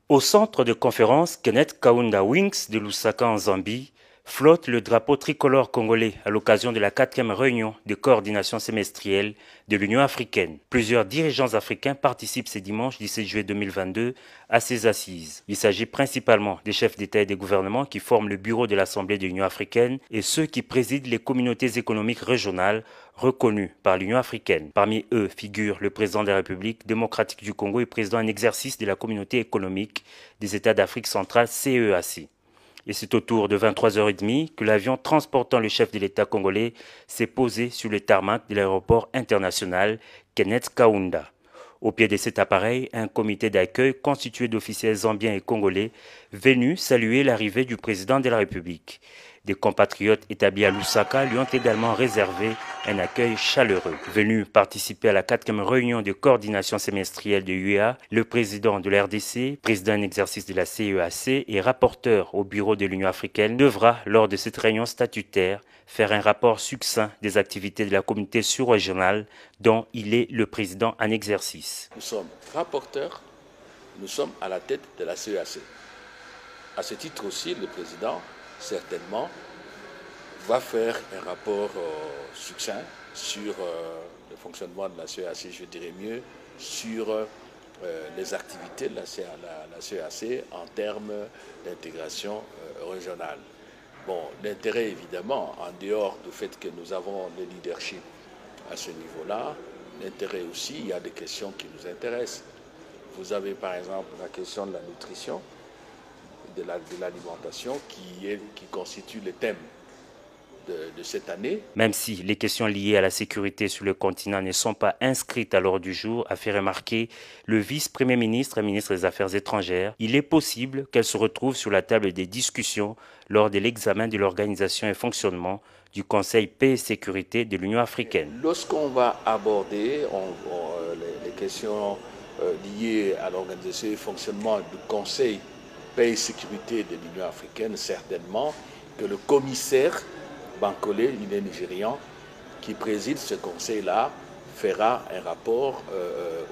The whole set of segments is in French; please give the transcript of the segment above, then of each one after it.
Au centre de conférence Kenneth Kaunda Wings de Lusaka en Zambie, flotte le drapeau tricolore congolais à l'occasion de la 4e réunion de coordination semestrielle de l'Union africaine. Plusieurs dirigeants africains participent ce dimanche 17 juillet 2022 à ces assises. Il s'agit principalement des chefs d'État et des gouvernements qui forment le bureau de l'Assemblée de l'Union africaine et ceux qui président les communautés économiques régionales reconnues par l'Union africaine. Parmi eux figure le président de la République démocratique du Congo et président en exercice de la communauté économique des États d'Afrique centrale CEAC. Et c'est autour de 23h30 que l'avion transportant le chef de l'État congolais s'est posé sur le tarmac de l'aéroport international Kenneth Kaunda. Au pied de cet appareil, un comité d'accueil constitué d'officiels zambiens et congolais venus saluer l'arrivée du président de la République. Des compatriotes établis à Lusaka lui ont également réservé un accueil chaleureux. Venu participer à la 4e réunion de coordination semestrielle de l'UEA, le président de la RDC, président en exercice de la CEAC et rapporteur au bureau de l'Union africaine, devra, lors de cette réunion statutaire, faire un rapport succinct des activités de la communauté sous-régionale dont il est le président en exercice. Nous sommes rapporteurs, nous sommes à la tête de la CEAC. À ce titre aussi, le président, certainement, va faire un rapport succinct sur le fonctionnement de la CEAC, je dirais mieux, sur les activités de la CEAC en termes d'intégration régionale. Bon, l'intérêt évidemment, en dehors du fait que nous avons le leadership à ce niveau-là, l'intérêt aussi, il y a des questions qui nous intéressent. Vous avez par exemple la question de la nutrition, de l'alimentation qui constitue le thème de cette année. Même si les questions liées à la sécurité sur le continent ne sont pas inscrites à l'ordre du jour, a fait remarquer le vice-premier ministre et ministre des Affaires étrangères, il est possible qu'elles se retrouvent sur la table des discussions lors de l'examen de l'organisation et fonctionnement du Conseil paix et sécurité de l'Union africaine. Lorsqu'on va aborder les questions liées à l'organisation et fonctionnement du Conseil paix et sécurité de l'Union africaine, certainement que le commissaire Bankole, il est nigérian, qui préside ce conseil-là, fera un rapport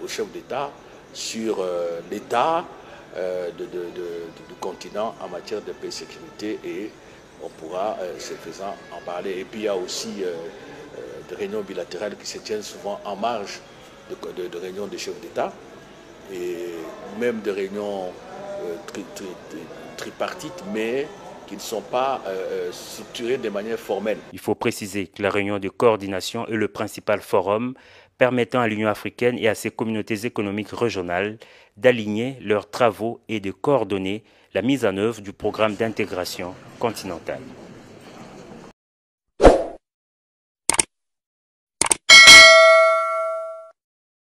au chef d'État sur l'état du continent en matière de paix et sécurité et on pourra, ce faisant, en parler. Et puis il y a aussi des réunions bilatérales qui se tiennent souvent en marge de réunions des chefs d'État et même des réunions tripartites, mais qui ne sont pas structurées de manière formelle. Il faut préciser que la réunion de coordination est le principal forum permettant à l'Union africaine et à ses communautés économiques régionales d'aligner leurs travaux et de coordonner la mise en œuvre du programme d'intégration continentale.